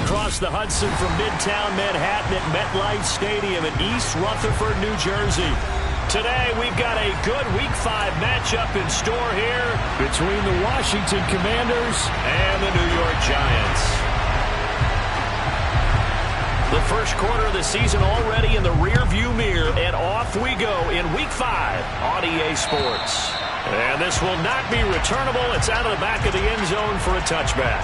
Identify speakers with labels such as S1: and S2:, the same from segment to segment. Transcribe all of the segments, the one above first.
S1: across the Hudson from Midtown Manhattan at MetLife Stadium in East Rutherford, New Jersey. Today, we've got a good Week 5 matchup in store here between the Washington Commanders and the New York Giants. The first quarter of the season already in the rearview mirror, and off we go in Week 5 on EA Sports. And this will not be returnable. It's out of the back of the end zone for a touchback.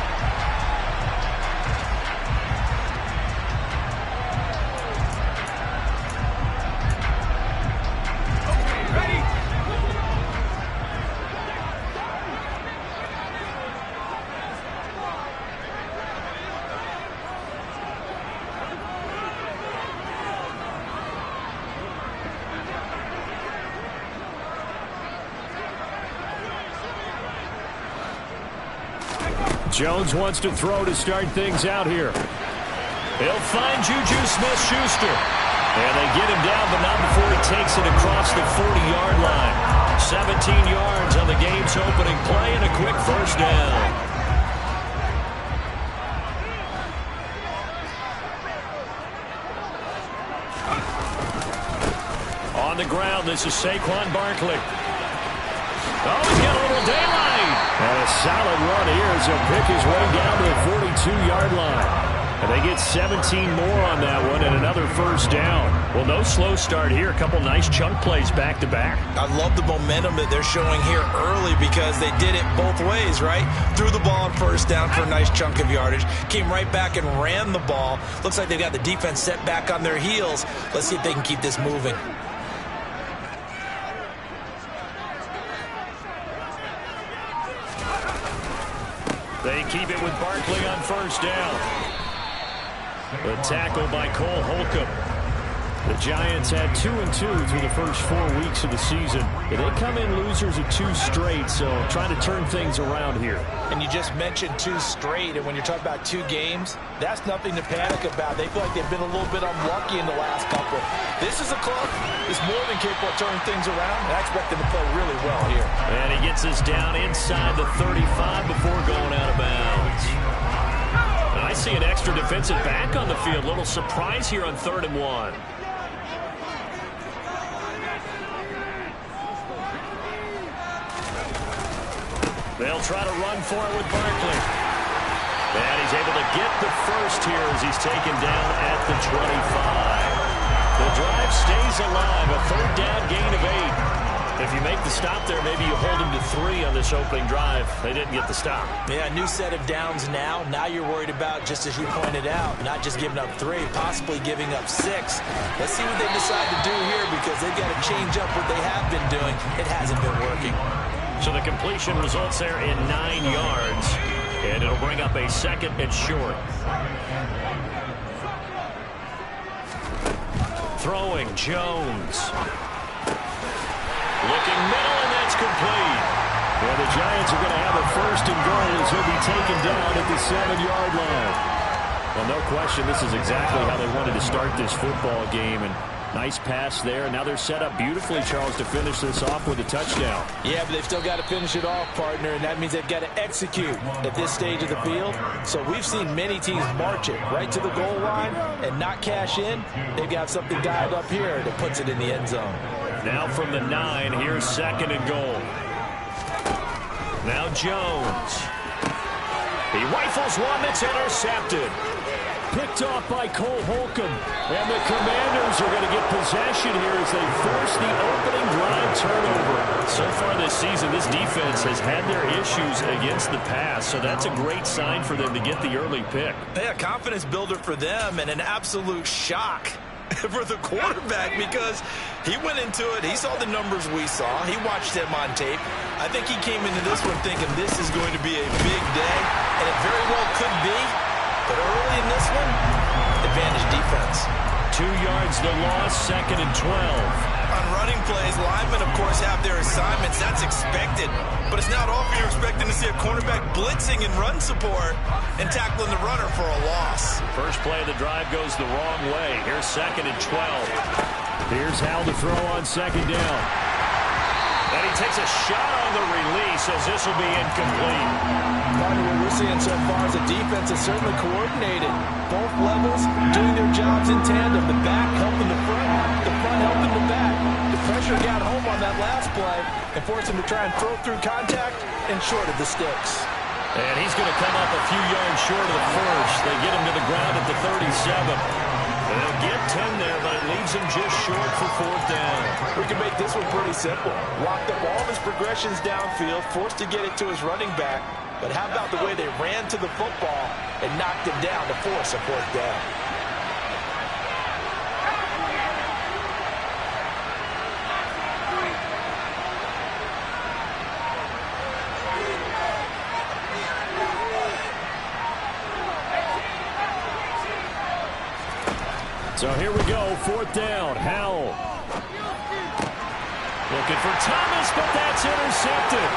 S1: Jones wants to throw to start things out here. He'll find Juju Smith-Schuster. And they get him down, but not before he takes it across the 40-yard line. 17 yards on the game's opening play and a quick first down. On the ground, this is Saquon Barkley. Oh, he's got a little daylight. And a solid run here as he'll pick his way down to the 42-yard line. And they get 17 more on that one and another first down. Well, no slow start here. A couple nice chunk plays back-to-back.
S2: I love the momentum that they're showing here early because they did it both ways, right? Threw the ball on first down for a nice chunk of yardage. Came right back and ran the ball. Looks like they've got the defense set back on their heels. Let's see if they can keep this moving.
S1: They keep it with Barkley on first down. The tackle by Cole Holcomb. The Giants had 2-2 through the first 4 weeks of the season. They come in losers of 2 straight, so trying to turn things around here.
S2: And you just mentioned 2 straight, and when you're talking about 2 games, that's nothing to panic about. They feel like they've been a little bit unlucky in the last couple. This is a club that's more than capable of turning things around, and I expect them to play really well here.
S1: And he gets us down inside the 35 before going out of bounds. And I see an extra defensive back on the field. Little surprise here on 3rd and 1. They'll try to run for it with Barkley. And he's able to get the first here as he's taken down at the 25. The drive stays alive. A 3rd down gain of 8. If you make the stop there, maybe you hold him to 3 on this opening drive. They didn't get the stop.
S2: Yeah, new set of downs now. Now you're worried about, just as you pointed out, not just giving up 3, possibly giving up 6. Let's see what they decide to do here because they've got to change up what they have been doing. It hasn't been working.
S1: So the completion results there in 9 yards, and it'll bring up a 2nd and short. Throwing, Jones. Looking middle, and that's complete. Well, the Giants are going to have a 1st and goal as he'll be taken down at the 7-yard line. Well, no question, this is exactly how they wanted to start this football game, and nice pass there. Now they're set up beautifully, Charles, to finish this off with a touchdown.
S2: Yeah, but they've still got to finish it off, partner, and that means they've got to execute at this stage of the field. So we've seen many teams march it right to the goal line and not cash in. They've got something dialed up here that puts it in the end zone.
S1: Now from the 9, here's 2nd and goal. Now Jones. He rifles one that's intercepted. Picked off by Cole Holcomb. And the Commanders are going to get possession here as they force the opening drive turnover. So far this season, this defense has had their issues against the pass, so that's a great sign for them to get the early pick.
S2: Yeah, confidence builder for them and an absolute shock for the quarterback because he went into it. He saw the numbers we saw. He watched them on tape. I think he came into this one thinking this is going to be a big day, and it very well could be. But early in this one, advantage defense.
S1: 2 yards the loss, 2nd and 12.
S2: On running plays, linemen, of course, have their assignments. That's expected. But it's not often you're expecting to see a cornerback blitzing in run support and tackling the runner for a loss.
S1: First play of the drive goes the wrong way. Here's 2nd and 12. Here's Howell to throw on 2nd down. And he takes a shot on the release as this will be incomplete.
S2: We're seeing so far is the defense is certainly coordinated. Both levels doing their jobs in tandem. The back helping the front helping the back. The pressure got home on that last play and forced him to try and throw through contact and short of the sticks.
S1: And he's going to come up a few yards short of the first. They get him to the ground at the 37. They'll get 10 there, but it leaves him just short for fourth down.
S2: We can make this one pretty simple. Locked up all of his progressions downfield, forced to get it to his running back. But how about the way they ran to the football and knocked him down to force a fourth down?
S1: So here we go, fourth down. Howell looking for Thomas, but that's intercepted.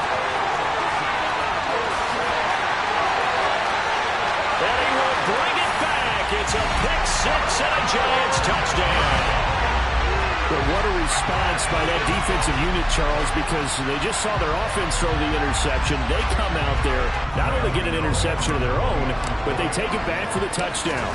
S1: And he will bring it back. It's a pick six and a Giants touchdown. But what a response by that defensive unit, Charles, because they just saw their offense throw the interception. They come out there, not only get an interception of their own, but they take it back for the touchdown.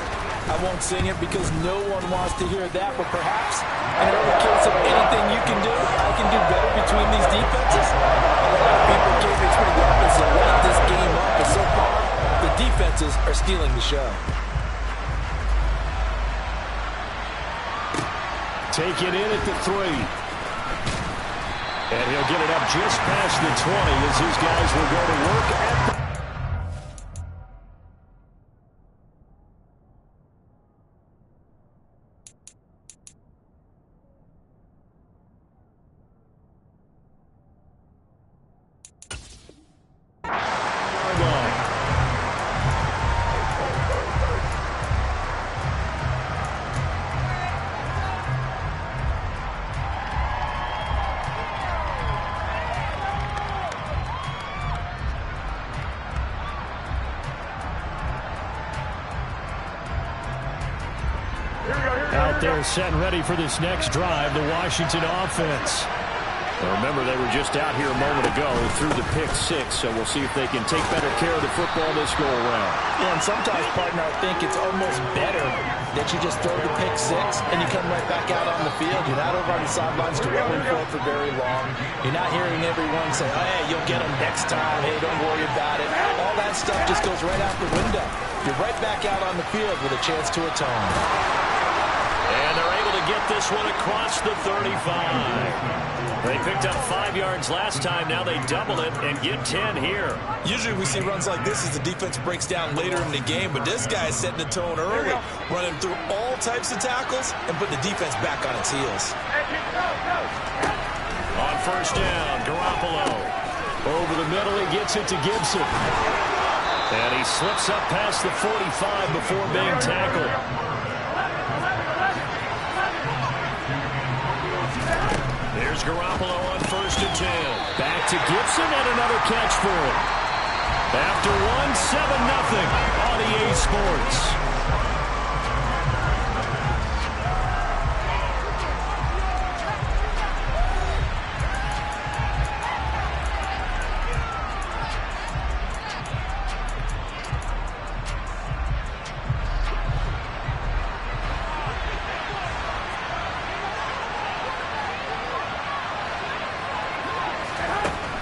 S2: I won't sing it because no one wants to hear that, but perhaps in every case of anything you can do, I can do better between these defenses. A lot of people gave me between weapons and light this game up, but so far, the defenses are stealing the show.
S1: Take it in at the 3. And he'll get it up just past the 20 as his guys will go to work at the They're set and ready for this next drive, the Washington offense. Well, remember, they were just out here a moment ago through the pick six, so we'll see if they can take better care of the football this go-around.
S2: Yeah, and sometimes, partner, I think it's almost better that you just throw the pick six and you come right back out on the field. You're not over on the sidelines dwelling for very long. You're not hearing everyone say, oh, hey, you'll get them next time. Hey, don't worry about it. All that stuff just goes right out the window. You're right back out on the field with a chance to atone.
S1: And they're able to get this one across the 35. They picked up 5 yards last time. Now they double it and get 10 here.
S2: Usually we see runs like this as the defense breaks down later in the game, but this guy is setting the tone early, running through all types of tackles and putting the defense back on its heels.
S1: On first down, Garoppolo. Over the middle, he gets it to Gibson. And he slips up past the 45 before being tackled. Here's Garoppolo on first and 10. Back to Gibson and another catch for him. After one, 7-0 on EA Sports.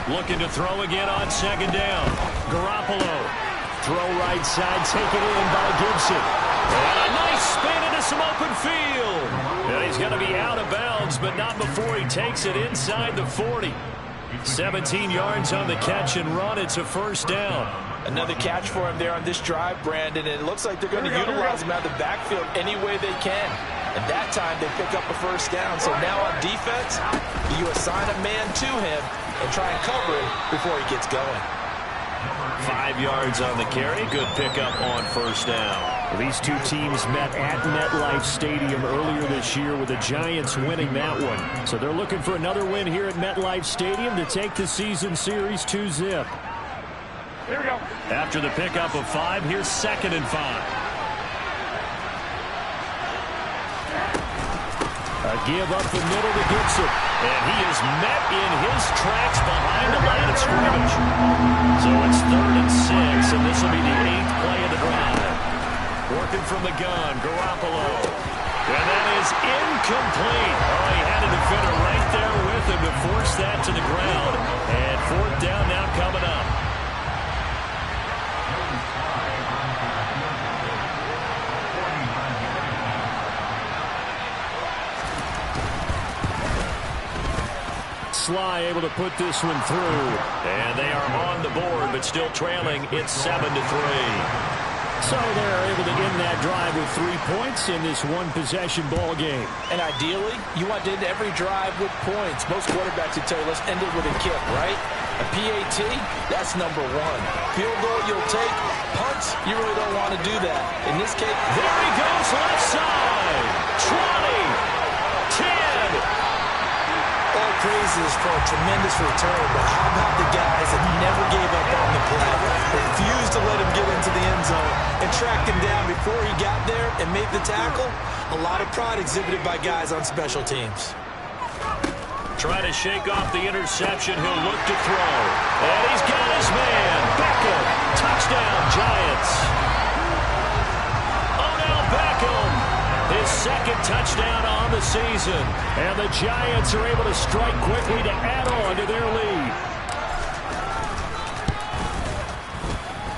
S1: Looking to throw again on second down. Garoppolo. Throw right side, taken in by Gibson. And a nice spin into some open field. And he's going to be out of bounds, but not before he takes it inside the 40. 17 yards on the catch and run. It's a first down.
S2: Another catch for him there on this drive, Brandon. And it looks like they're going to utilize him out of the backfield any way they can. And that time they pick up a first down. So now on defense, you assign a man to him and try and cover him before he gets going.
S1: 5 yards on the carry. Good pickup on first down. These two teams met at MetLife Stadium earlier this year with the Giants winning that one. So they're looking for another win here at MetLife Stadium to take the season series 2-zip.
S3: Here we go.
S1: After the pickup of 5, here's 2nd and 5. A give up the middle to Gibson. And he is met in his tracks behind the line of scrimmage. So it's 3rd and 6, and this will be from the gun. Garoppolo. And that is incomplete. Oh, he had a defender right there with him to force that to the ground. And fourth down now coming up. Sly able to put this one through. And they are on the board, but still trailing. It's 7-3. So they're able to end that drive with 3 points in this one-possession ball game.
S2: And ideally, you want to end every drive with points. Most quarterbacks would tell you, let's end it with a kick, right? A PAT, that's number one. Field goal you'll take. Punts, you really don't want to do that. In this case,
S1: there he goes left side. 20, 10.
S2: All praises for a tremendous return, but how about the guys that never gave up on the play, refused to let him get into the end zone, and tracked him down before he got there and made the tackle? A lot of pride exhibited by guys on special teams.
S1: Trying to shake off the interception. He'll look to throw. And he's got his man. Beckham. Touchdown, Giants. Odell Beckham. His second touchdown on the season. And the Giants are able to strike quickly to add on to their lead.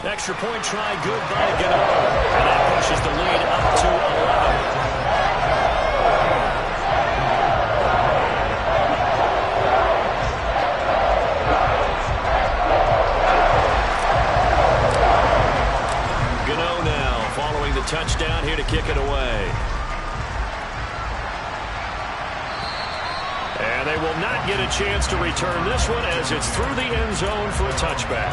S1: Extra point try good by Gano. And that pushes the lead up to 11. Gano now following the touchdown here to kick it away. And they will not get a chance to return this one as it's through the end zone for a touchback.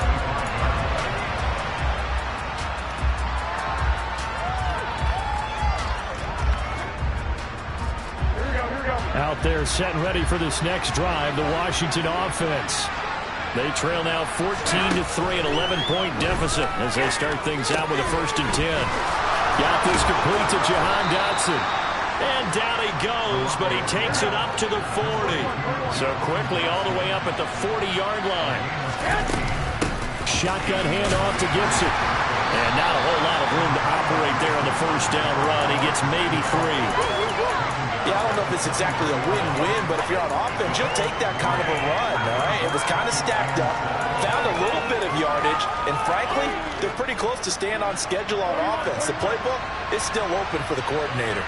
S1: Out there set and ready for this next drive, the Washington offense. They trail now 14-3, an 11-point deficit as they start things out with a 1st and 10. Got this complete to Jahan Dotson. And down he goes, but he takes it up to the 40. So quickly all the way up at the 40-yard line. Shotgun handoff to Gibson. And not a whole lot of room to operate there on the 1st down run. He gets maybe 3.
S2: Yeah, I don't know if it's exactly a win-win, but if you're on offense, you'll take that kind of a run, all right? It was kind of stacked up, found a little bit of yardage, and frankly, they're pretty close to staying on schedule on offense. The playbook is still open for the coordinator.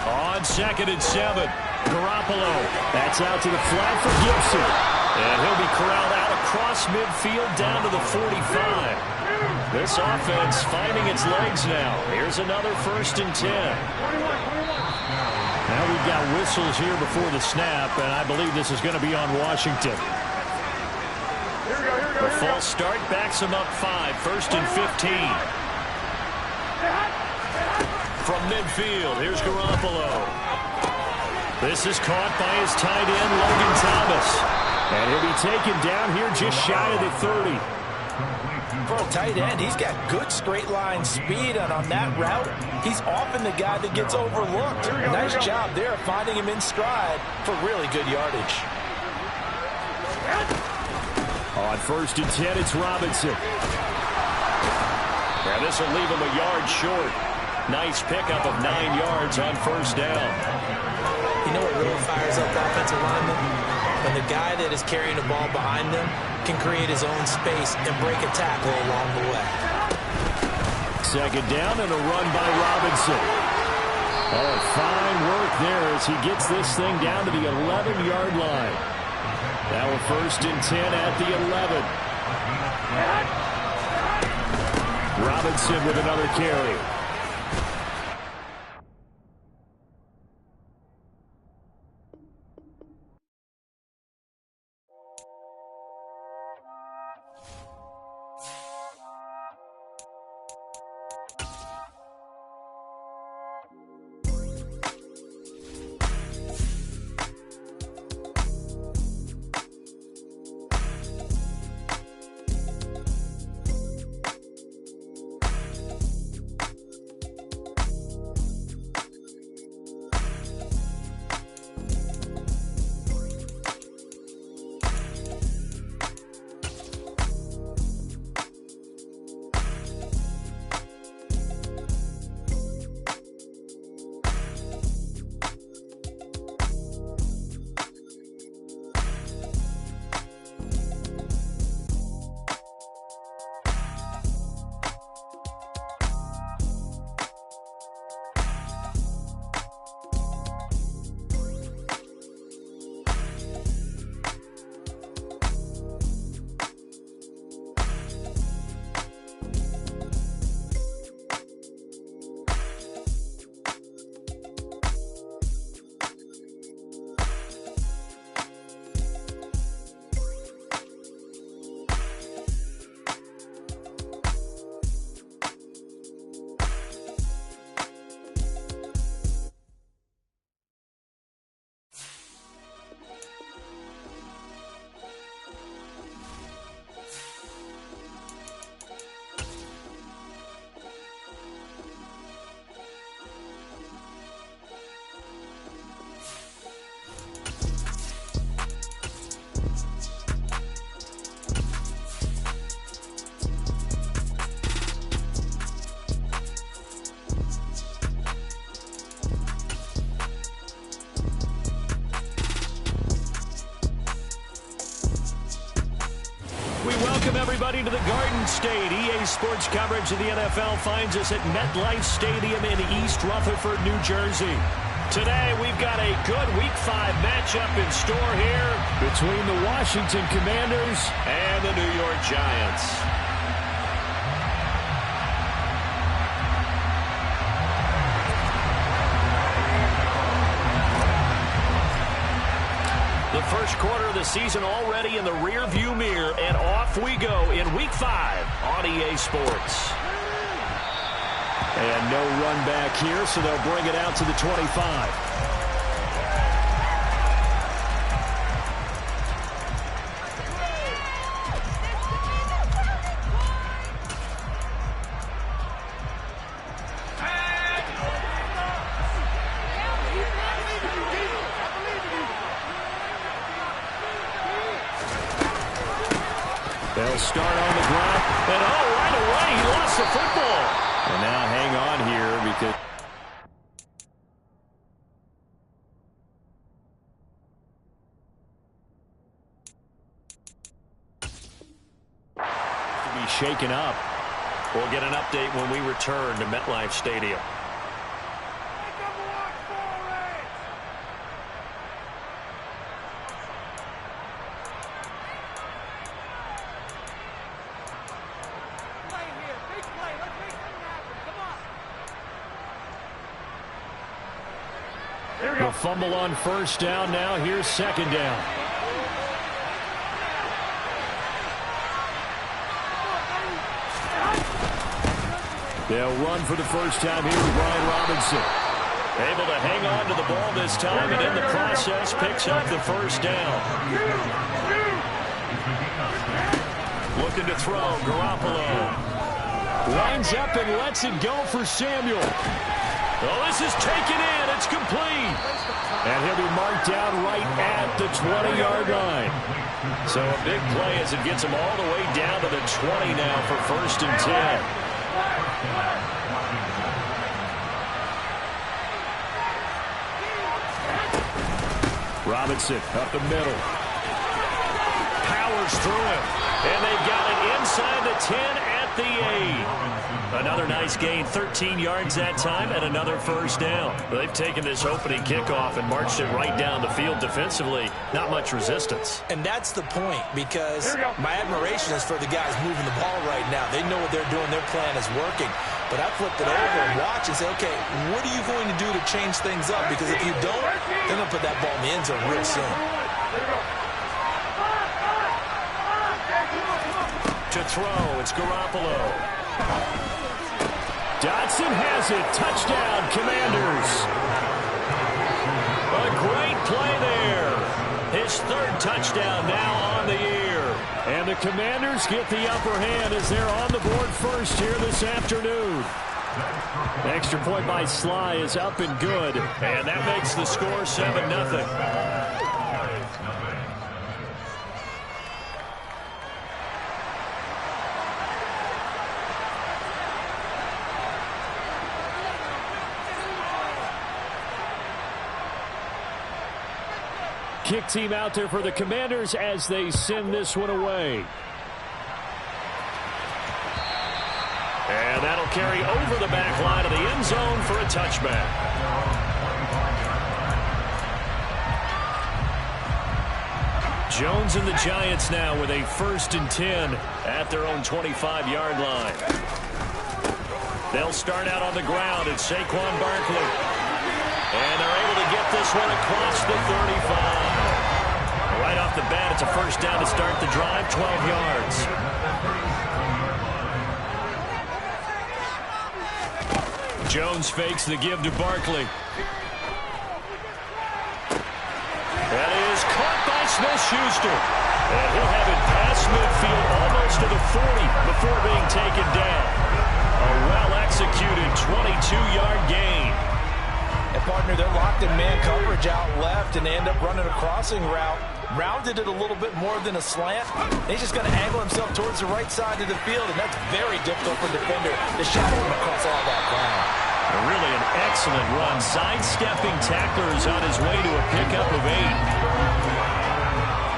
S1: On 2nd and 7. Garoppolo. That's out to the flat for Gibson. And he'll be corralled out across midfield down to the 45. This offense finding its legs now. Here's another 1st and 10. Now we've got whistles here before the snap, and I believe this is going to be on Washington. The false start backs him up 5. 1st and 15. From midfield, here's Garoppolo. This is caught by his tight end, Logan Thomas. And he'll be taken down here just shy of the 30.
S2: For a tight end, he's got good straight line speed, and on that route, he's often the guy that gets overlooked. Nice job there finding him in stride for really good yardage.
S1: On 1st and 10, it's Robinson. And this will leave him a yard short. Nice pickup of 9 yards on 1st down.
S2: You know what really fires up offensive linemen? When the guy that is carrying the ball behind them can create his own space and break a tackle along the way.
S1: 2nd down and a run by Robinson. Oh, fine work there as he gets this thing down to the 11-yard line. Now a 1st and 10 at the 11. Robinson with another carry. State. EA Sports coverage of the NFL finds us at MetLife Stadium in East Rutherford, New Jersey. Today, we've got a good Week 5 matchup in store here between the Washington Commanders and the New York Giants. The first quarter of the season already in the rear-view mirror, and off we go in Week 5 on EA Sports. And no run back here, so they'll bring it out to the 25. They'll start on the ground, and right away he lost the football. And now hang on here because to be shaken up. We'll get an update when we return to MetLife Stadium. The fumble on first down now. Here's second down. They'll run for the first time here with Brian Robinson. Able to hang on to the ball this time, and in the process picks up the first down. Looking to throw, Garoppolo. Lines up and lets it go for Samuel. Oh, this is taken in. It's complete. And he'll be marked down right at the 20-yard line. So a big play as it gets him all the way down to the 20 now for first and 10. Robinson up the middle. Powers through him. And they've got it inside the 10 at the 8. Another nice gain, 13 yards that time, and another first down. They've taken this opening kickoff and marched it right down the field defensively. Not much resistance.
S2: And that's the point, because my admiration is for the guys moving the ball right now. They know what they're doing. Their plan is working. But I flipped it over and watch and say, okay, what are you going to do to change things up? Because if you don't, they're going to put that ball in the end zone real soon.
S1: To throw, it's Garoppolo. Dotson has it. Touchdown, Commanders. A great play there. His third touchdown now on the year. And the Commanders get the upper hand as they're on the board first here this afternoon. Extra point by Sly is up and good. And that makes the score 7-0. Kick team out there for the Commanders as they send this one away. And that'll carry over the back line of the end zone for a touchback. Jones and the Giants now with a first and 10 at their own 25-yard line. They'll start out on the ground. It's Saquon Barkley. And they're able to get this one across the 35. Right off the bat, it's a first down to start the drive, 12 yards. Jones fakes the give to Barkley. That is caught by Smith-Schuster. And he'll have it past midfield almost to the 40 before being taken down. A well-executed 22-yard gain.
S2: And, partner, they're locked in man coverage out left, and they end up running a crossing route. Rounded it a little bit more than a slant. He's just going to angle himself towards the right side of the field, and that's very difficult for a defender to shadow him across all that ground.
S1: Really an excellent run. Sidestepping tacklers on his way to a pickup of 8.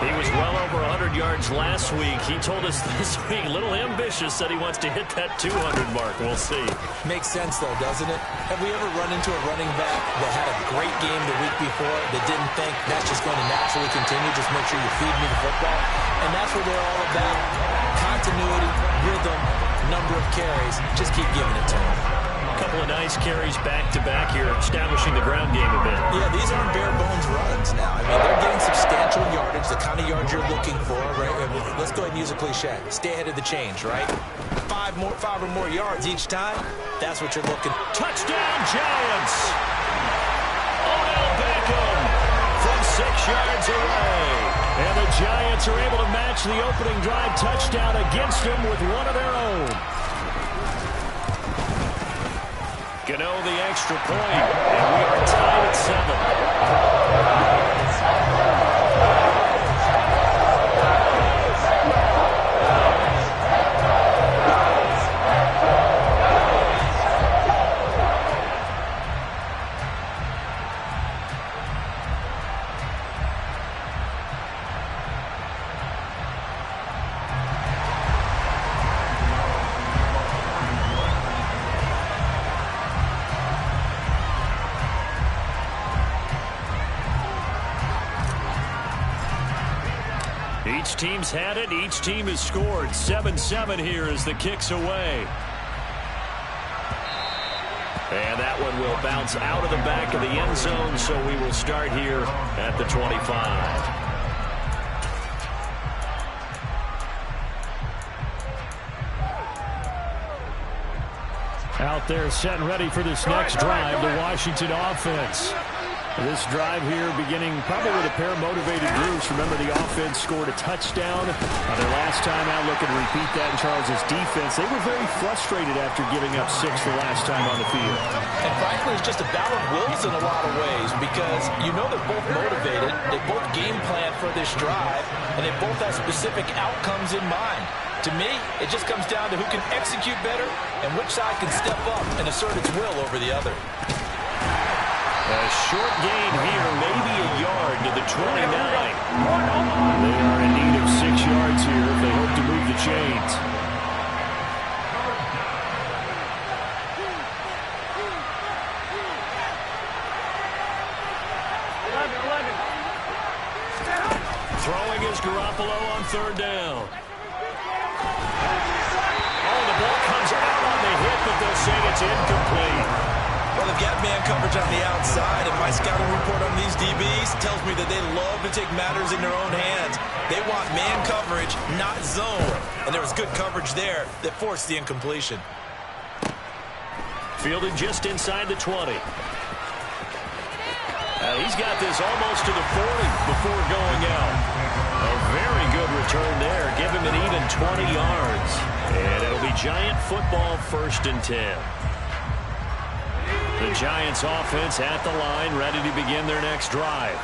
S1: He was well over 100 yards last week. He told us this week, a little ambitious, said he wants to hit that 200 mark. We'll see.
S2: Makes sense, though, doesn't it? Have we ever run into a running back that had a great game the week before that didn't think that's just going to naturally continue? Just make sure you feed me the football. And that's what they're all about. Continuity, rhythm, number of carries. Just keep giving it to them.
S1: A couple of nice carries back-to-back here, establishing the ground game a bit.
S2: Yeah, these aren't bare-bones runs now. I mean, they're getting substantial yardage, the kind of yards you're looking for, right? I mean, let's go ahead and use a cliche. Stay ahead of the change, right? Five or more yards each time, that's what you're looking.
S1: Touchdown, Giants! Odell Beckham from 6 yards away. And the Giants are able to match the opening drive touchdown against them with one of their own. Gano the extra point, and we are tied at 7. Each team's had it. Each team has scored. 7-7 here as the kick's away. And that one will bounce out of the back of the end zone, so we will start here at the 25. Out there set and ready for this next drive, the Washington offense. This drive here beginning probably with a pair of motivated groups. Remember, the offense scored a touchdown their last time out. Looking to repeat that in Charles' defense. They were very frustrated after giving up 6 the last time on the field.
S2: And frankly, it's just a battle of wills in a lot of ways because you know they're both motivated. They both game plan for this drive, and they both have specific outcomes in mind. To me, it just comes down to who can execute better and which side can step up and assert its will over the other.
S1: A short gain here, maybe a yard to the 29. They are in need of 6 yards here if they hope to move the chains. Throwing is Garoppolo on 3rd down. Oh, the ball comes out on the hit, but they'll say it's incomplete.
S2: Well, they've got man coverage on the outside, and my scouting report on these DBs tells me that they love to take matters in their own hands. They want man coverage, not zone. And there was good coverage there that forced the incompletion.
S1: Fielded just inside the 20. He's got this almost to the 40 before going out. A very good return there. Give him an even 20 yards. And it'll be Giant football, 1st and 10. The Giants offense at the line, ready to begin their next drive.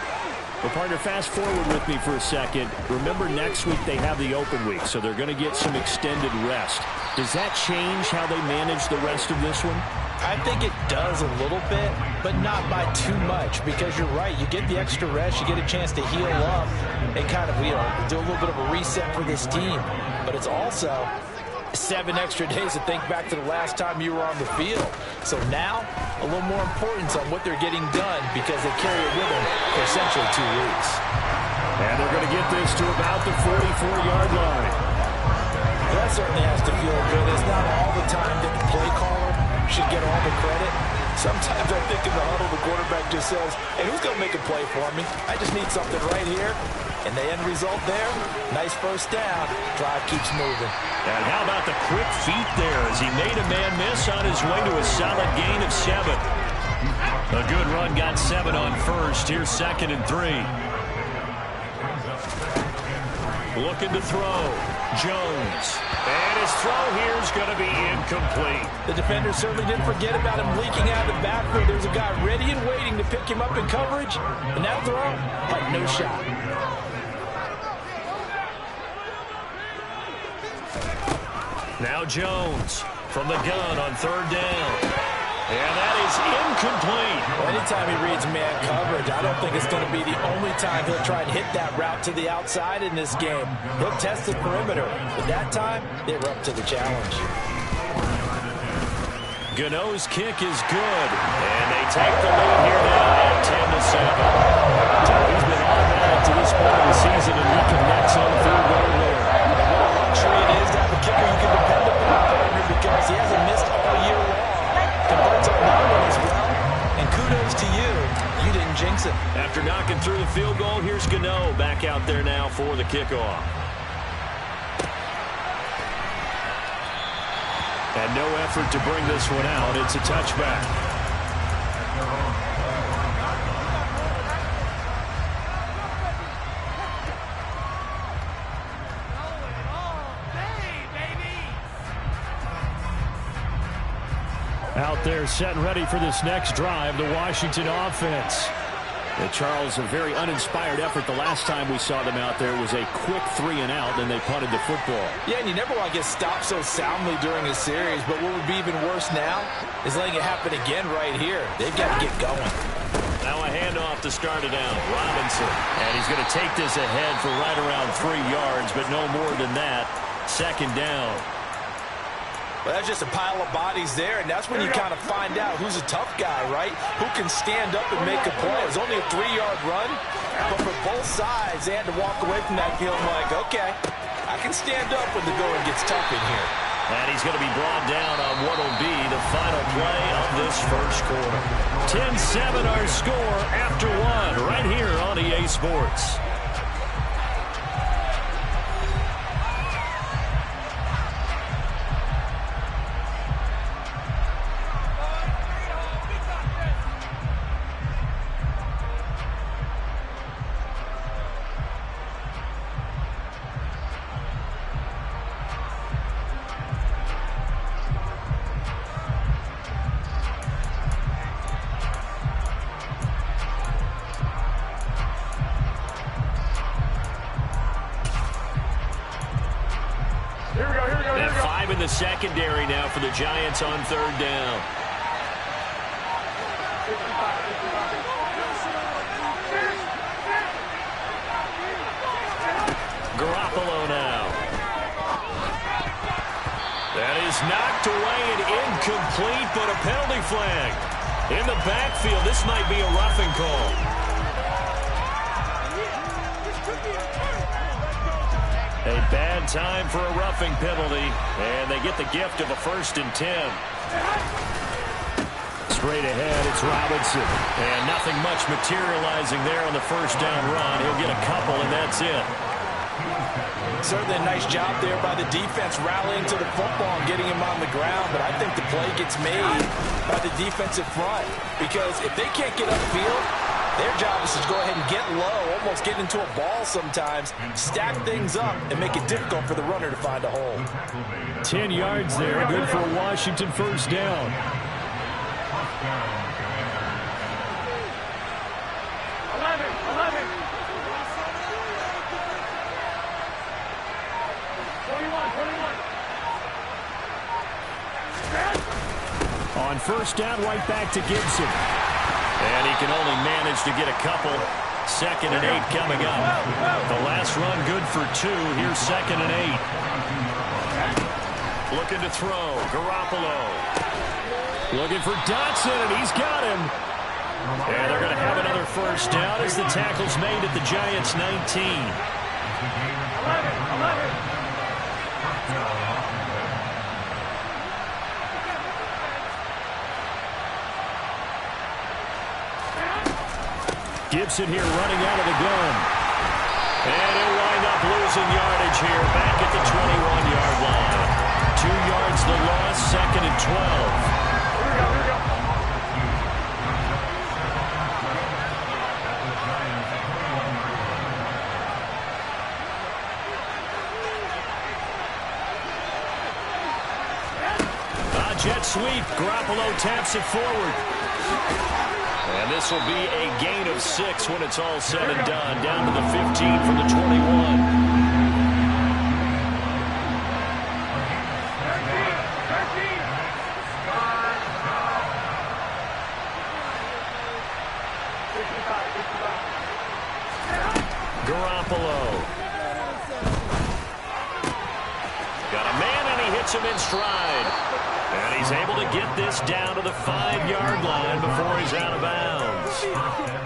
S1: Well, partner, fast forward with me for a second. Remember, next week they have the open week, so they're going to get some extended rest. Does that change how they manage the rest of this one?
S2: I think it does a little bit, but not by too much, because you're right. You get the extra rest, you get a chance to heal up and kind of, do a little bit of a reset for this team. But it's also 7 extra days to think back to the last time you were on the field. So now, a little more importance on what they're getting done because they carry it with them for essentially 2 weeks.
S1: And they're going to get this to about the 44-yard line.
S2: That certainly has to feel good. It's not all the time that the play caller should get all the credit. Sometimes I think in the huddle, the quarterback just says, hey, who's going to make a play for me? I just need something right here. And the end result there, nice 1st down. Drive keeps moving.
S1: And how about the quick feet there as he made a man miss on his way to a solid gain of 7. A good run got 7 on 1st. Here's 2nd and 3. Looking to throw. Jones. And his throw here is going to be incomplete.
S2: The defender certainly didn't forget about him leaking out of the backfield. There's a guy ready and waiting to pick him up in coverage. And that throw had no shot.
S1: Now Jones from the gun on 3rd down. And that is incomplete.
S2: Anytime he reads man coverage, I don't think it's going to be the only time he'll try and hit that route to the outside in this game. He'll test the perimeter, but that time, they were up to the challenge.
S1: Gano's kick is good, and they take the lead here now at 10-7. He's been automatic to this point of the season, and he connects on the field goal there.
S2: What a luxury it is to have a kicker you can depend upon, partner, because he hasn't missed all year long. Converts on that one as well, and kudos to you. You didn't jinx it.
S1: After knocking through the field goal, here's Gano back out there now for the kickoff. And no effort to bring this one out. It's a touchback. Out there set and ready for this next drive, the Washington offense. And Charles, a very uninspired effort the last time we saw them out there. It was a quick 3 and out, and they punted the football.
S2: Yeah, and you never want to get stopped so soundly during a series, but what would be even worse now is letting it happen again right here. They've got to get going.
S1: Now a handoff to start it out. Robinson. And he's going to take this ahead for right around 3 yards, but no more than that. Second down.
S2: Well, that's just a pile of bodies there, and that's when you kind of find out who's a tough guy, right? Who can stand up and make a play. It was only a 3-yard run, but for both sides, they had to walk away from that feeling like, okay, I can stand up when the going gets tough in here.
S1: And he's going to be brought down on what will be the final play of this first quarter. 10-7 our score after 1 right here on EA Sports. Secondary now for the Giants on third down. Garoppolo now. That is knocked away and incomplete, but a penalty flag. In the backfield, this might be a roughing call. A bad time for a roughing penalty, and they get the gift of a 1st and 10. Straight ahead, it's Robinson, and nothing much materializing there on the first down run. He'll get a couple, and that's it.
S2: Certainly a nice job there by the defense rallying to the football and getting him on the ground, but I think the play gets made by the defensive front, because if they can't get upfield, their job is to go ahead and get low, almost get into a ball sometimes, stack things up, and make it difficult for the runner to find a hole.
S1: 10 yards there, good for a Washington first down. On first down, right back to Gibson. And he can only manage to get a couple. 2nd and 8 coming up. The last run good for 2. Here's 2nd and 8. Looking to throw. Garoppolo. Looking for Dotson, and he's got him. And they're going to have another first down as the tackle's made at the Giants' 19. 11. Gibson here running out of the gun. And he'll wind up losing yardage here back at the 21-yard line. 2 yards the loss, 2nd and 12. Jet sweep. Garoppolo taps it forward. And this will be a gain of 6 when it's all said and done. Down to the 15 from the 21. Garoppolo. Got a man, and he hits him in stride. And he's able to get this down to the 5-yard line before he's out of bounds.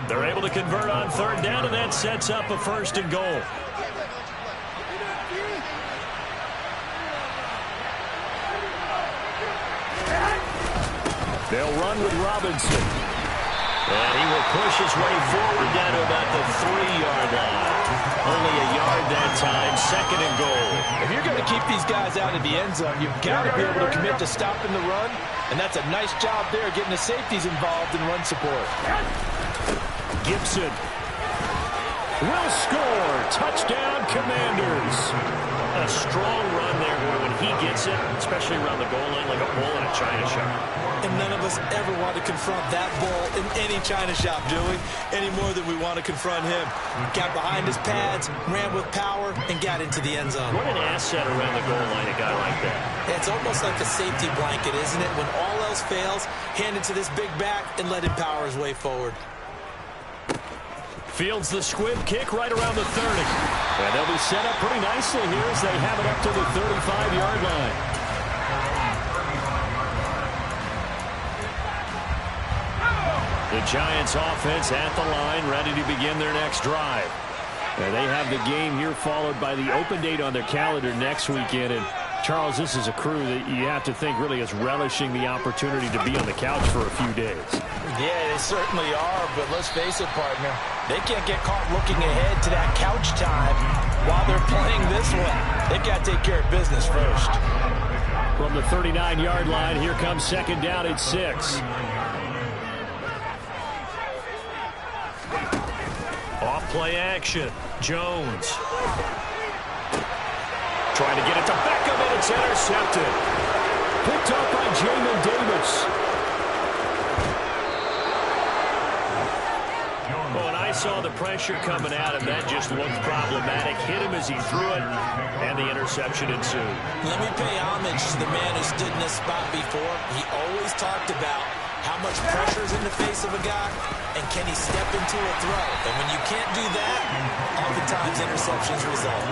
S1: They're able to convert on third down, and that sets up a 1st and goal. They'll run with Robinson. And he will push his way forward down to about the 3-yard line. Only a yard that time, 2nd and goal.
S2: If you're going to keep these guys out of the end zone, you've got to be able to commit to stopping the run. And that's a nice job there, getting the safeties involved in run support.
S1: Gibson will score. Touchdown, Commanders. A strong run there when he gets it, especially around the goal line like a bull in a china shop.
S2: And none of us ever want to confront that bull in any china shop, do we? Any more than we want to confront him. Got behind his pads, ran with power, and got into the end zone.
S1: What an asset around the goal line, a guy like that.
S2: It's almost like a safety blanket, isn't it? When all else fails, hand it to this big back and let him power his way forward.
S1: Fields the squib kick right around the 30. And they'll be set up pretty nicely here as they have it up to the 35-yard line. The Giants offense at the line, ready to begin their next drive. And they have the game here followed by the open date on their calendar next weekend. And Charles, this is a crew that you have to think really is relishing the opportunity to be on the couch for a few days.
S2: Yeah, they certainly are, but let's face it, partner. They can't get caught looking ahead to that couch time while they're playing this one. They've got to take care of business first.
S1: From the 39-yard line, here comes 2nd down at 6. Off play action. Jones. Trying to get it to Beckham, and it's intercepted. Picked up by Jamin Davis. Oh, and I saw the pressure coming at him. That just looked problematic. Hit him as he threw it, and the interception ensued.
S2: Let me pay homage to the man who stood in this spot before. He always talked about how much pressure is in the face of a guy, and can he step into a throw? And when you can't do that, oftentimes interceptions result.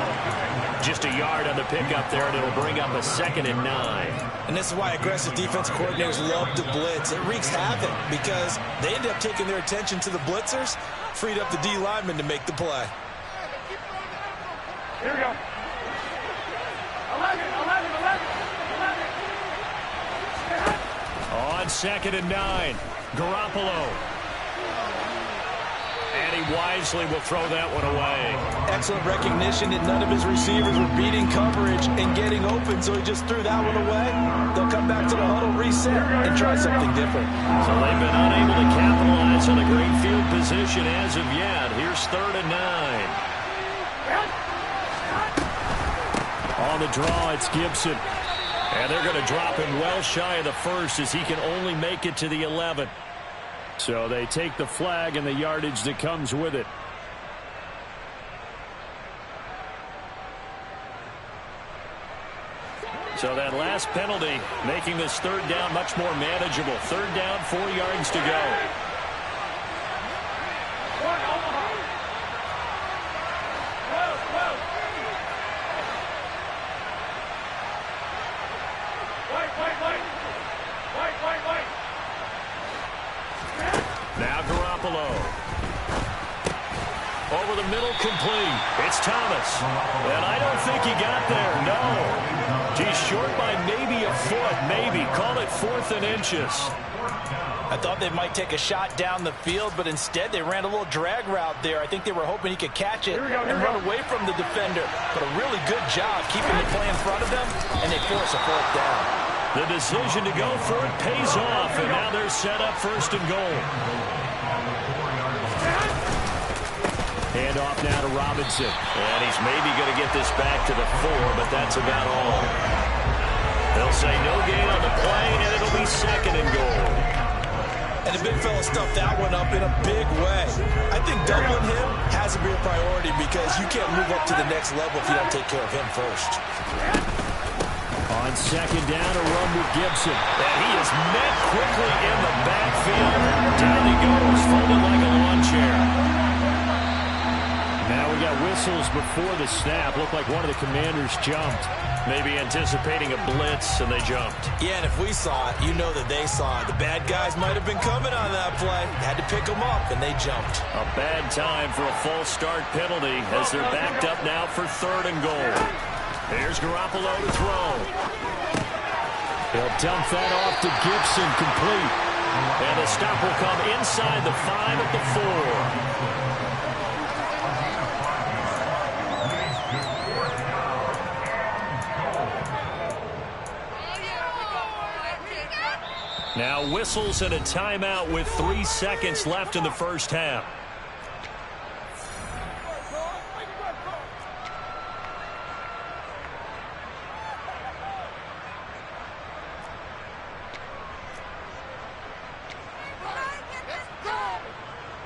S1: Just a yard on the pickup there, and it'll bring up a 2nd and 9.
S2: And this is why aggressive defensive coordinators love to blitz. It wreaks havoc because they end up taking their attention to the blitzers, freed up the D lineman to make the play.
S3: Here we go. 11.
S1: On 2nd and 9, Garoppolo. And he wisely will throw that one away.
S2: Excellent recognition that none of his receivers were beating coverage and getting open, so he just threw that one away. They'll come back to the huddle, reset, and try something different.
S1: So they've been unable to capitalize on the great field position as of yet. Here's 3rd and 9. On the draw, it's Gibson. And they're going to drop him well shy of the 1st as he can only make it to the 11. So they take the flag and the yardage that comes with it. So that last penalty making this 3rd down much more manageable. 3rd down, 4 yards to go. Now Garoppolo. Over the middle, complete. It's Thomas. And I don't think he got there, no. He's short by maybe a foot, maybe. Call it 4th and inches.
S2: I thought they might take a shot down the field, but instead they ran a little drag route there. I think they were hoping he could catch it and run away from the defender. But a really good job keeping the play in front of them, and they force a 4th down.
S1: The decision to go for it pays off, and now they're set up 1st and goal. Hand off now to Robinson. And he's maybe going to get this back to the 4, but that's about all. They'll say no gain on the play, and it'll be 2nd and goal.
S2: And the big fella stuffed that one up in a big way. I think doubling him has to be a priority because you can't move up to the next level if you don't take care of him first.
S1: On 2nd down, a run with Gibson. And he is met quickly in the backfield. Down he goes, folded like a lawn chair. Now we got whistles before the snap. Looked like one of the Commanders jumped. Maybe anticipating a blitz, and they jumped.
S2: Yeah, and if we saw it, you know that they saw it. The bad guys might have been coming on that play. Had to pick them up, and they jumped.
S1: A bad time for a false start penalty as they're backed up now for 3rd and goal. Here's Garoppolo to throw. He'll dump that off to Gibson, complete. And the stop will come inside the 5 at the 4. Now whistles and a timeout with 3 seconds left in the first half.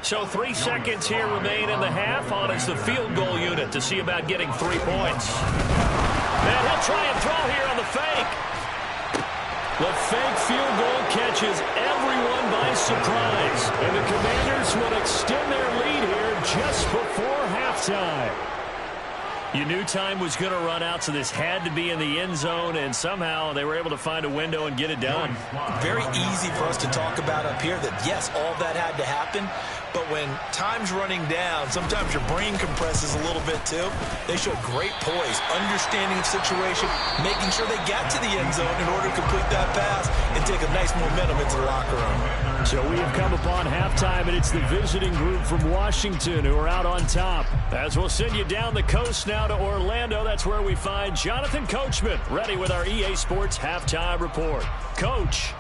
S1: So 3 seconds here remain in the half. On is the field goal unit to see about getting 3 points. And he'll try and throw here on the fake. The fake field goal catches everyone by surprise. And the Commanders will extend their lead here just before halftime. You knew time was going to run out, so this had to be in the end zone, and somehow they were able to find a window and get it done.
S2: Very easy for us to talk about up here that, yes, all that had to happen, but when time's running down, sometimes your brain compresses a little bit too. They showed great poise, understanding of situation, making sure they got to the end zone in order to complete that pass and take a nice momentum into the locker room.
S1: So we have come upon halftime, and it's the visiting group from Washington who are out on top. As we'll send you down the coast now to Orlando, that's where we find Jonathan Coachman, ready with our EA Sports Halftime Report. Coach.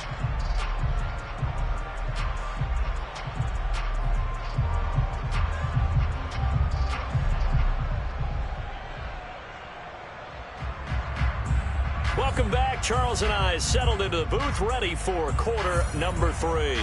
S1: Welcome back. Charles and I settled into the booth, ready for quarter number 3.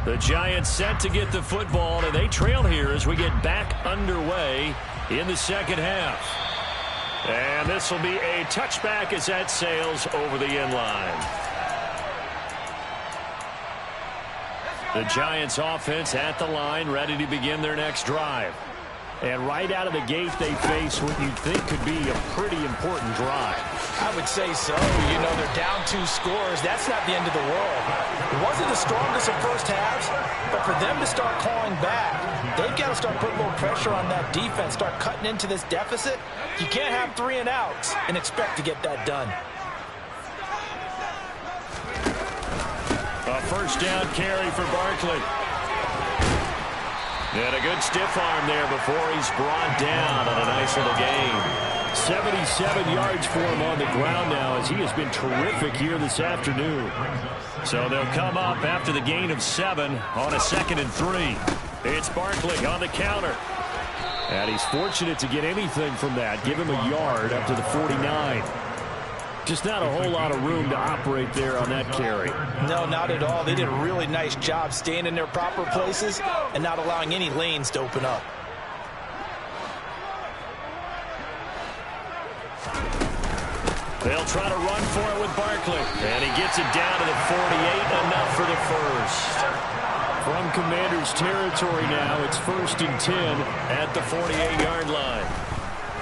S1: The Giants set to get the football, and they trail here as we get back underway in the second half. And this will be a touchback as that sails over the end line. The Giants offense at the line, ready to begin their next drive. And right out of the gate, they face what you'd think could be a pretty important drive.
S2: I would say so. You know, they're down 2 scores. That's not the end of the world. It wasn't the strongest of first halves, but for them to start clawing back, they've got to start putting a little pressure on that defense, start cutting into this deficit. You can't have 3 and outs and expect to get that done.
S1: A first down carry for Barkley. And a good stiff arm there before he's brought down on a nice little gain. 77 yards for him on the ground now as he has been terrific here this afternoon. So they'll come up after the gain of 7 on a 2nd and 3. It's Barkley on the counter. And he's fortunate to get anything from that. Give him a yard up to the 49. Just not a whole lot of room to operate there on that carry.
S2: No, not at all. They did a really nice job staying in their proper places and not allowing any lanes to open up.
S1: They'll try to run for it with Barkley. And he gets it down to the 48, enough for the first. From Commanders territory now, it's 1st and 10 at the 48-yard line.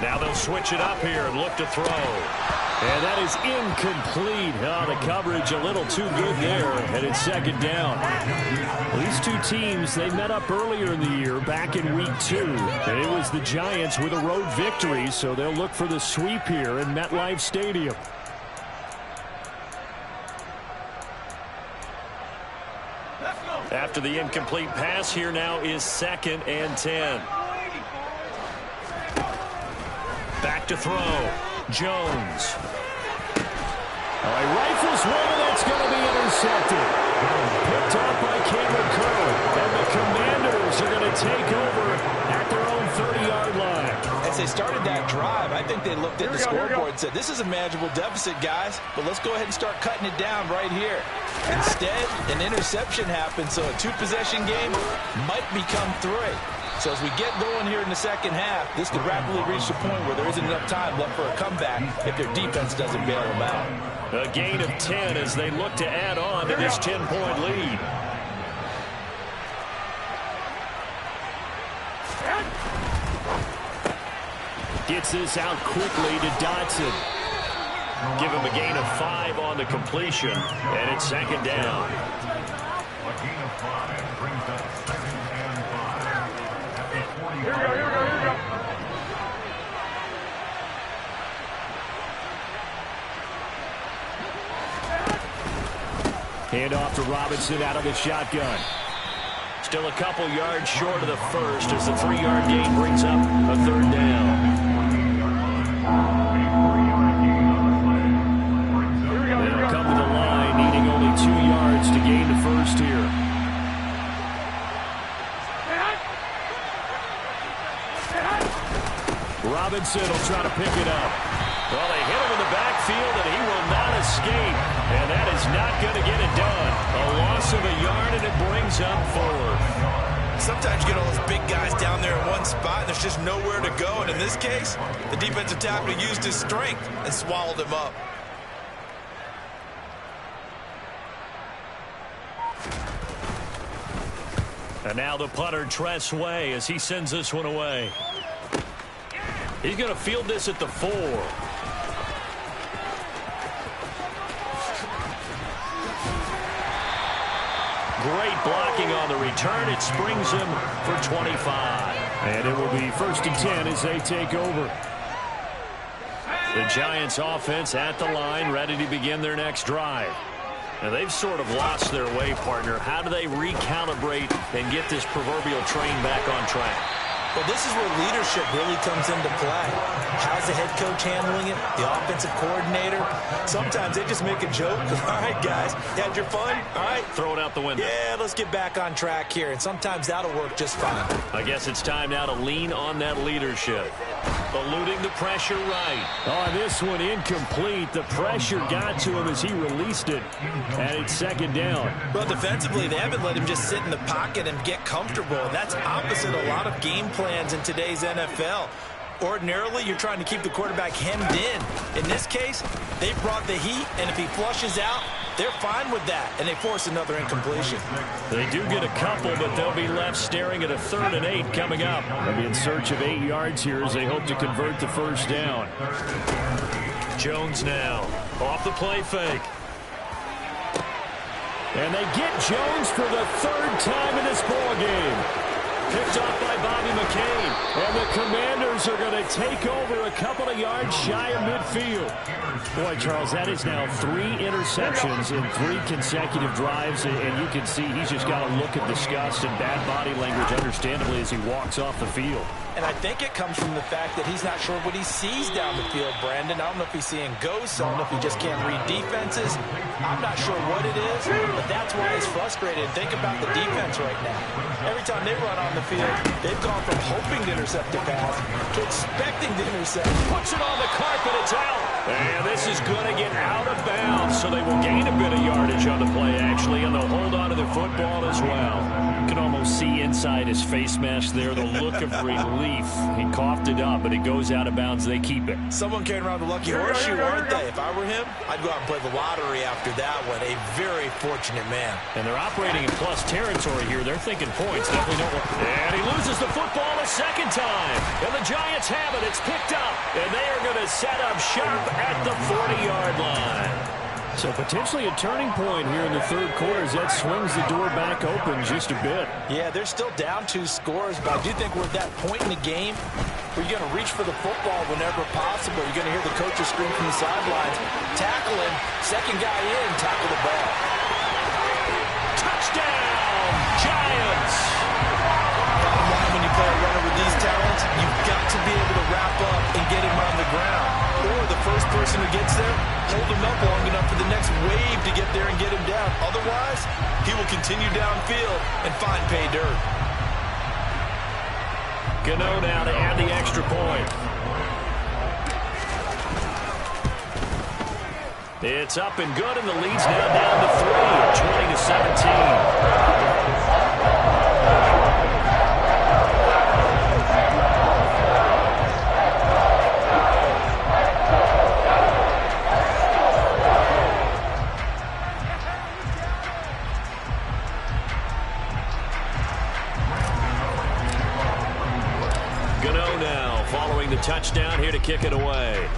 S1: Now they'll switch it up here and look to throw. And that is incomplete. Oh, the coverage a little too good there, and it's 2nd down. These two teams, they met up earlier in the year, back in week 2. And it was the Giants with a road victory, so they'll look for the sweep here in MetLife Stadium. After the incomplete pass, here now is 2nd and 10. Back to throw. Jones. He rifles one, and that's going to be intercepted. Picked off by Cameron Curl. And the Commanders are going to take over at their own 30-yard line.
S2: That's they started that drive, I think they looked at the scoreboard and said, this is a manageable deficit, guys, but let's go ahead and start cutting it down right here. Instead, an interception happened, so a two-possession game might become three. So as we get going here in the second half, this could rapidly reach the point where there isn't enough time left for a comeback if their defense doesn't bail them out.
S1: A gain of 10 as they look to add on to this 10-point lead. Gets this out quickly to Dotson. Give him a gain of 5 on the completion, and it's second down.
S3: A gain of 5 brings up second and 5. Here we go.
S1: Hand off to Robinson out of the shotgun. Still a couple yards short of the first as the 3-yard gain brings up a third down. They'll come to the line, needing only 2 yards to gain the first here. Robinson will try to pick it up. Well, they hit him in the backfield, and he will not escape. And that is not going to get it done. A loss of a yard, and it brings up 4.
S2: Sometimes you get all those big guys down there in one spot, and there's just nowhere to go. And in this case, the defensive tackle used his strength and swallowed him up.
S1: And now the punter, Tress Way, as he sends this one away. He's going to field this at the 4. Great blocking on the return. It springs him for 25. And it will be 1st and 10 as they take over. The Giants offense at the line, ready to begin their next drive. Now, they've sort of lost their way, partner. How do they recalibrate and get this proverbial train back on track?
S2: Well, this is where leadership really comes into play. How's the head coach handling it? The offensive coordinator? Sometimes they just make a joke. All right, guys, you had your fun? All right.
S1: Throw it out the window.
S2: Yeah, let's get back on track here. And sometimes that'll work just fine.
S1: I guess it's time now to lean on that leadership. Eluding the pressure right. Oh, this one incomplete. The pressure got to him as he released it. And it's second down.
S2: Well, defensively, they haven't let him just sit in the pocket and get comfortable. And that's opposite a lot of game plans in today's NFL. Ordinarily, you're trying to keep the quarterback hemmed in. In this case, they brought the heat, and if he flushes out, they're fine with that, and they force another incompletion.
S1: They do get a couple, but they'll be left staring at a 3rd and 8 coming up. They'll be in search of 8 yards here as they hope to convert the first down. Jones now off the play fake. And they get Jones for the 3rd time in this ball game. Picked off by Bobby McCain. And the Commanders are going to take over a couple of yards shy of midfield. Boy, Charles, that is now 3 interceptions in 3 consecutive drives. And you can see he's just got a look of disgust and bad body language, understandably, as he walks off the field.
S2: And I think it comes from the fact that he's not sure what he sees down the field, Brandon. I don't know if he's seeing ghosts. I don't know if he just can't read defenses. I'm not sure what it is, but that's why he's frustrated. Think about the defense right now. Every time they run on the field, they've gone from hoping to intercept a pass to expecting to intercept.
S1: Puts it on the carpet. It's out. And this is going to get out of bounds, so they will gain a bit of yardage on the play, actually, and they'll hold on to the football as well. You can almost see inside his face mask there the look of relief. He coughed it up, but it goes out of bounds. They keep it.
S2: Someone carrying around the lucky horseshoe, aren't they? If I were him, I'd go out and play the lottery after that one. A very fortunate man.
S1: And they're operating in plus territory here. They're thinking points. Definitely don't. And he loses the football a second time. And the Giants have it. It's picked up. And they are going to set up shop at the 40-yard line. So potentially a turning point here in the 3rd quarter as that swings the door back open just a bit.
S2: Yeah, they're still down 2 scores, but I do think we're at that point in the game where you're going to reach for the football whenever possible. You're going to hear the coaches scream from the sidelines. Tackle him. Second guy in. Tackle the ball.
S1: Touchdown, Giants!
S2: Bottom line, when you play a runner with these talents, you've got to be able to wrap up and get him on the ground. Or the first person who gets there, hold him up long enough for the next wave to get there and get him down. Otherwise, he will continue downfield and find pay dirt.
S1: Gano now to add the extra point. It's up and good, and the lead's now down to 3, 20-17. Gano now following the touchdown here to kick it away.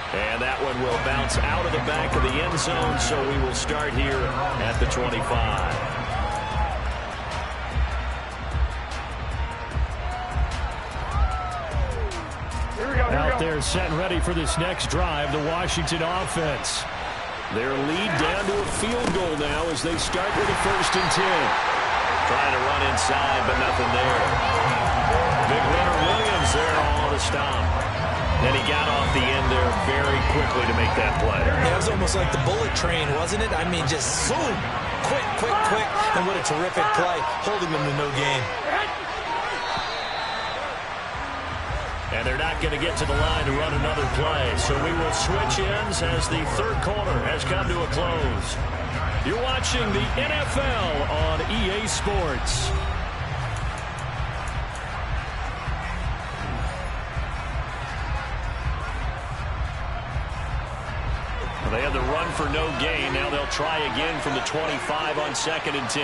S1: And that one will bounce out of the back of the end zone, so we will start here at the 25. Out there set and ready for this next drive, the Washington offense. Their lead down to a field goal now as they start with a 1st and 10. Trying to run inside, but nothing there. Big runner Williams there on the stop. Then he got off the end there very quickly to make that play.
S2: Yeah, it was almost like the bullet train, wasn't it? I mean, just zoom. Quick, quick, quick. And what a terrific play, holding them to no gain.
S1: And they're not going to get to the line to run another play. So we will switch ends as the 3rd quarter has come to a close. You're watching the NFL on EA Sports. They had the run for no gain. Now they'll try again from the 25 on 2nd and 10.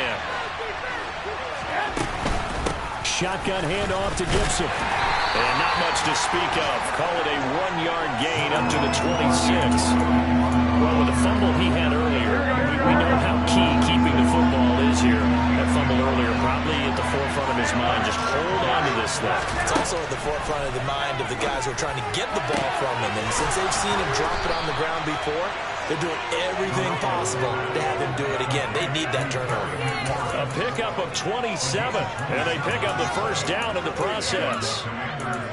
S1: Shotgun handoff to Gibson. And not much to speak of. Call it a 1-yard gain up to the 26. Well, with the fumble he had earlier, we know how key keeping the football is here. That fumble earlier probably at the forefront of his mind. Just hold on to this thing.
S2: It's also at the forefront of the mind of the guys who are trying to get the ball from him. And since they've seen him drop it on the ground before, they're doing everything possible to have him do it again. They need that turnover.
S1: A pickup of 27, and they pick up the 1st down in the process.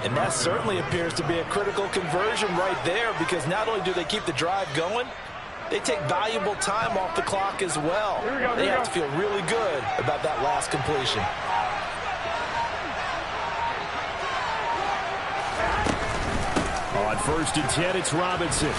S2: And that certainly appears to be a critical conversion right there, because not only do they keep the drive going, they take valuable time off the clock as well. They have to feel really good about that last completion.
S1: On 1st and 10, it's Robinson.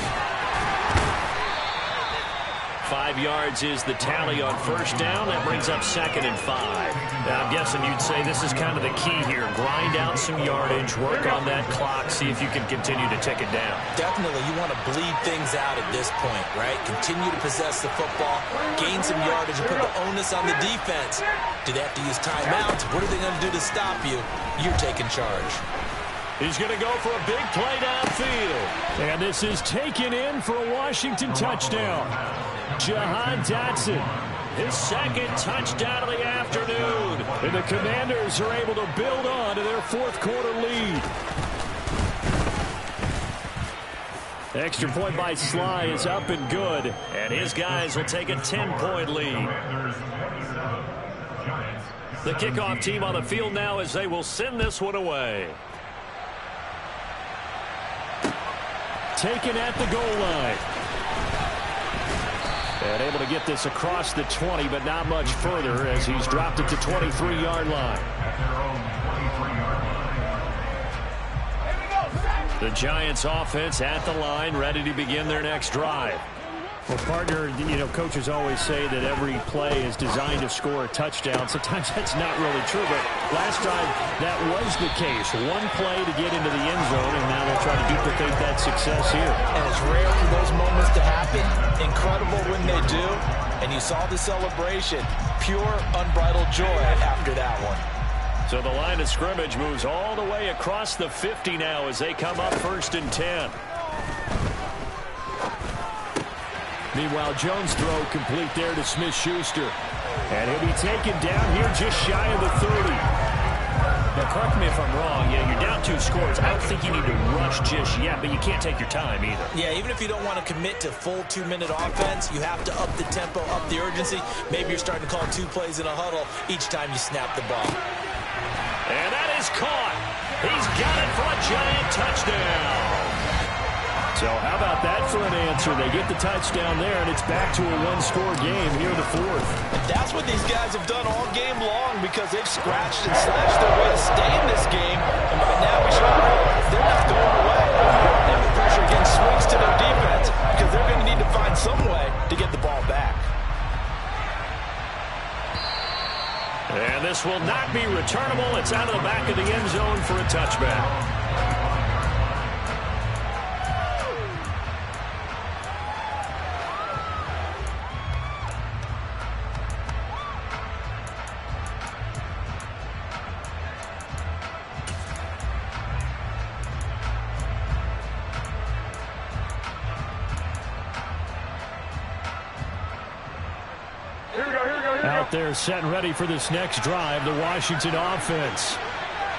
S1: 5 yards is the tally on 1st down. That brings up 2nd and 5. Now, I'm guessing you'd say this is kind of the key here. Grind out some yardage, work on that clock, see if you can continue to tick it down.
S2: Definitely, you want to bleed things out at this point, right? Continue to possess the football, gain some yardage, and put the onus on the defense. Do they have to use timeouts? What are they going to do to stop you? You're taking charge.
S1: He's going to go for a big play downfield. And this is taken in for a Washington touchdown. Jahan Dotson, his 2nd touchdown of the afternoon. And the Commanders are able to build on to their 4th quarter lead. Extra point by Sly is up and good. And his guys will take a 10-point lead. The kickoff team on the field now as they will send this one away. Taken at the goal line. And able to get this across the 20, but not much further as he's dropped it to 23-yard line. The Giants offense at the line, ready to begin their next drive. Well, partner, you know, coaches always say that every play is designed to score a touchdown. Sometimes that's not really true, but last time that was the case. One play to get into the end zone, and now they'll try to duplicate that success here.
S2: And it's rare for those moments to happen. Incredible when they do. And you saw the celebration. Pure, unbridled joy after that one.
S1: So the line of scrimmage moves all the way across the 50 now as they come up 1st and 10. Meanwhile, Jones' throw complete there to Smith-Schuster. And he'll be taken down here just shy of the 30. Now, correct me if I'm wrong. Yeah, you're down 2 scores. I don't think you need to rush just yet, but you can't take your time either.
S2: Yeah, even if you don't want to commit to full 2-minute offense, you have to up the tempo, up the urgency. Maybe you're starting to call 2 plays in a huddle each time you snap the ball. And
S1: that is caught. He's got it for a Giant touchdown. So how about that for an answer? They get the touchdown there, and it's back to a one-score game here in the fourth.
S2: And that's what these guys have done all game long because they've scratched and slashed their way to stay in this game. And by now we should realize they're not going away. Now the pressure again swings to their defense because they're going to need to find some way to get the ball back.
S1: And this will not be returnable. It's out of the back of the end zone for a touchback. Out there set and ready for this next drive, the Washington offense.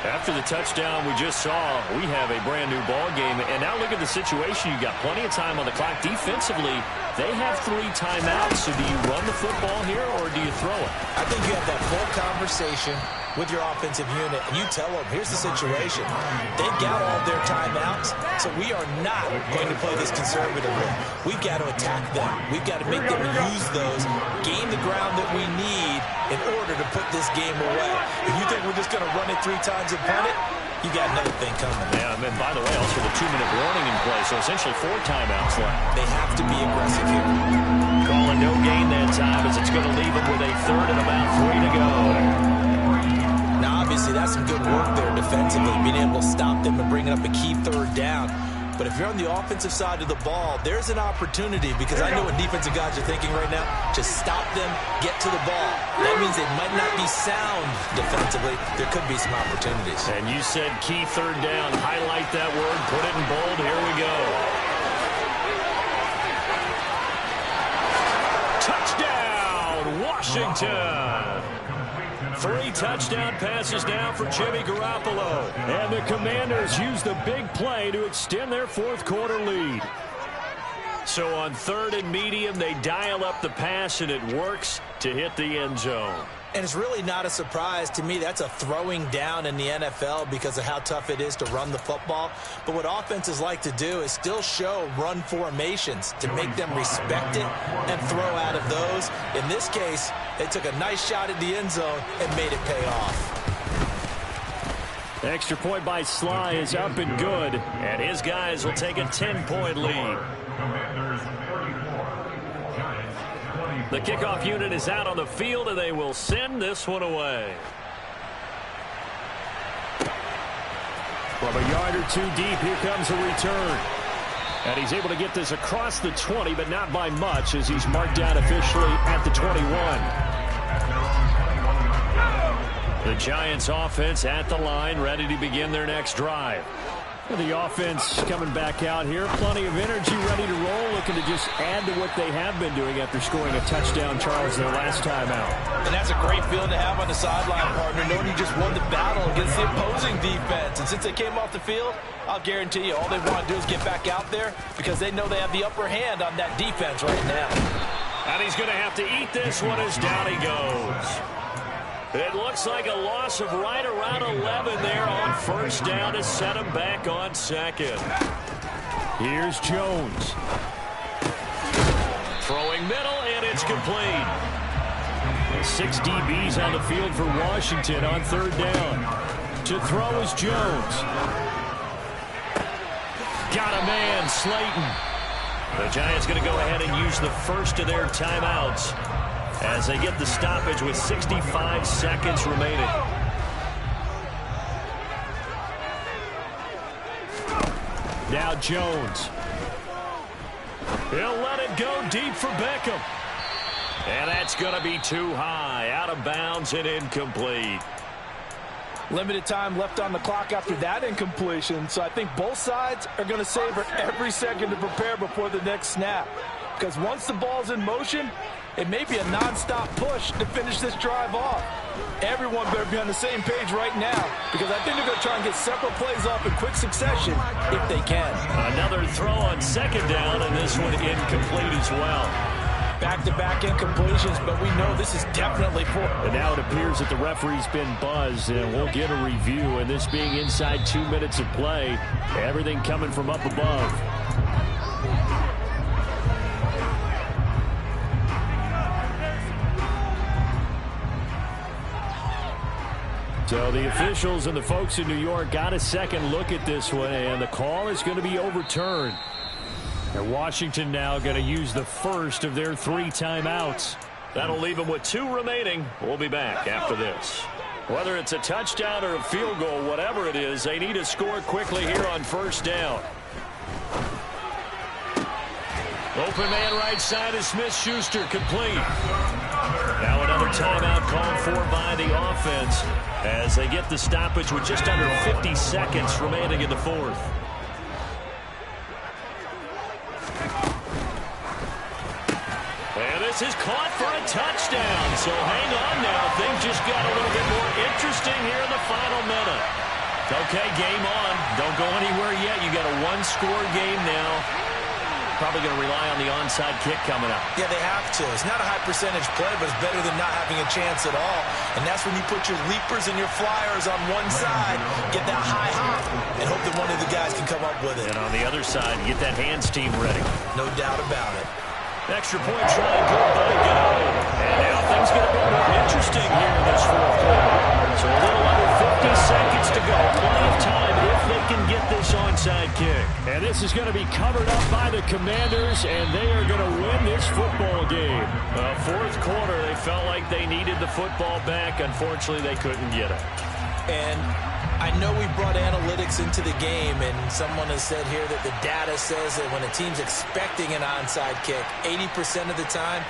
S1: After the touchdown we just saw, we have a brand new ball game. And now look at the situation. You've got plenty of time on the clock. Defensively, they have 3 timeouts. So do you run the football here or do you throw it?
S2: I think you have that full conversation with your offensive unit, and you tell them, here's the situation. They've got all their timeouts, so we are not going to play this conservatively. We've got to attack them. We've got to make them use those, gain the ground that we need in order to put this game away. If you think we're just going to run it 3 times and punt it, you got another thing coming.
S1: Yeah, and by the way, also the 2-minute warning in play, so essentially 4 timeouts left.
S2: They have to be aggressive here.
S1: Calling no gain that time as it's going to leave them with a third and about 3 to go.
S2: Now, obviously, that's some good work there defensively, being able to stop them and bringing up a key 3rd down. But if you're on the offensive side of the ball, there's an opportunity because I know what defensive guys are thinking right now. Just stop them, get to the ball. That means they might not be sound defensively. There could be some opportunities.
S1: And you said key 3rd down. Highlight that word. Put it in bold. Here we go. Touchdown, Washington. 3 touchdown passes now for Jimmy Garoppolo. And the Commanders use the big play to extend their 4th quarter lead. So on 3rd and medium, they dial up the pass, and it works to hit the end zone.
S2: And it's really not a surprise to me. That's a throwing down in the NFL because of how tough it is to run the football. But what offenses like to do is still show run formations to make them respect it and throw out of those. In this case, they took a nice shot at the end zone and made it pay off.
S1: Extra point by Sly is up and good. And his guys will take a 10-point lead.
S3: Commanders 34, Giants 24.
S1: The kickoff unit is out on the field, and they will send this one away. From a yard or 2 deep, here comes a return. And he's able to get this across the 20, but not by much, as he's marked down officially at the 21. The Giants offense at the line, ready to begin their next drive. The offense coming back out here. Plenty of energy, ready to roll, looking to just add to what they have been doing after scoring a touchdown, Charles, their last time out.
S2: And that's a great feeling to have on the sideline, partner, knowing you just won the battle against the opposing defense. And since they came off the field, I'll guarantee you all they want to do is get back out there because they know they have the upper hand on that defense right now.
S1: And he's going to have to eat this one as down he goes. It looks like a loss of right around 11 there on 1st down to set him back on 2nd. Here's Jones. Throwing middle, and it's complete. 6 DBs on the field for Washington on 3rd down. To throw is Jones. Got a man, Slayton. The Giants going to go ahead and use the first of their timeouts as they get the stoppage with 65 seconds remaining. Now Jones. He'll let it go deep for Beckham. And that's going to be too high. Out of bounds and incomplete.
S4: Limited time left on the clock after that incompletion, so I think both sides are going to savor every second to prepare before the next snap. Because once the ball's in motion, it may be a non-stop push to finish this drive off. Everyone better be on the same page right now because I think they're going to try and get several plays off in quick succession if they can.
S1: Another throw on 2nd down, and this one incomplete as well.
S4: Back-to-back incompletions, but we know this is definitely for.
S1: And now it appears that the referee's been buzzed, and we'll get a review. And this being inside 2 minutes of play, everything coming from up above. So the officials and the folks in New York got a second look at this one, and the call is going to be overturned. And Washington now going to use the first of their 3 timeouts. That'll leave them with 2 remaining. We'll be back after this. Whether it's a touchdown or a field goal, whatever it is, they need to score quickly here on first down. Open man right side is Smith-Schuster, complete. Now another timeout called for by the offense as they get the stoppage with just under 50 seconds remaining in the fourth. And this is caught for a touchdown. So hang on now. Things just got a little bit more interesting here in the final minute. Okay, game on. Don't go anywhere yet. You got a 1-score game now. Probably going to rely on the onside kick coming up.
S2: Yeah, they have to. It's not a high percentage play, but it's better than not having a chance at all. And that's when you put your leapers and your flyers on one side, get that high hop, and hope that one of the guys can come up with it.
S1: And on the other side, get that hands team ready.
S2: No doubt about it.
S1: Extra point try good by Go. And now things get a bit more interesting here in this fourth quarter. So a little under 50 seconds to go. Plenty of time if they can get this onside kick. And this is going to be covered up by the Commanders, and they are going to win this football game. Fourth quarter, they felt like they needed the football back. Unfortunately, they couldn't get it.
S2: And I know we brought analytics into the game, and someone has said here that the data says that when a team's expecting an onside kick, 80% of the time,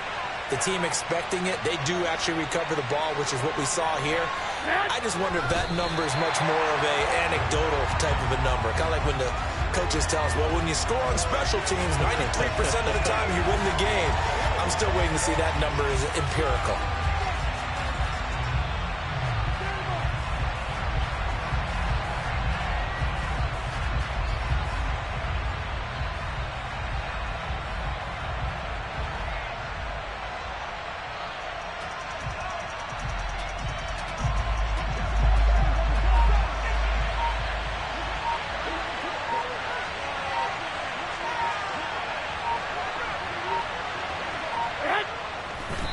S2: the team expecting it, they do actually recover the ball, which is what we saw here. I just wonder if that number is much more of a anecdotal type of a number. Kind of like when the coaches tell us, well, when you score on special teams, 93% of the time you win the game. I'm still waiting to see that number is empirical.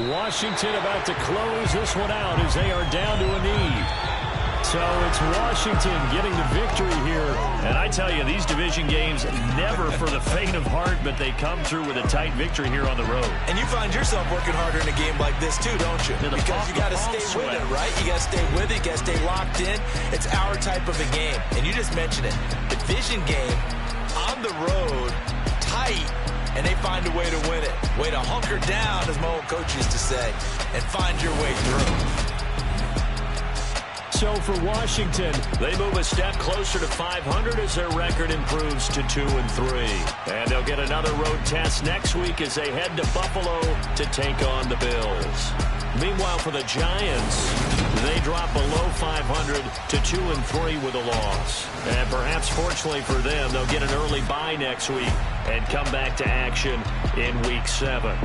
S1: Washington about to close this one out as they are down to a need. So it's Washington getting the victory here. And I tell you, these division games, never for the faint of heart, but they come through with a tight victory here on the road.
S2: And you find yourself working harder in a game like this too, don't you? Because you got to stay with it, right? You got to stay with it. You got to stay locked in. It's our type of a game. And you just mentioned it. Division game, on the road, tight. And they find a way to win it. Way to hunker down, as my old coach used to say, and find your way through.
S1: So for Washington, they move a step closer to 500 as their record improves to 2-3. And they'll get another road test next week as they head to Buffalo to take on the Bills. Meanwhile, for the Giants, they drop below 500 to 2-3 with a loss. And perhaps fortunately for them, they'll get an early bye next week and come back to action in Week 7.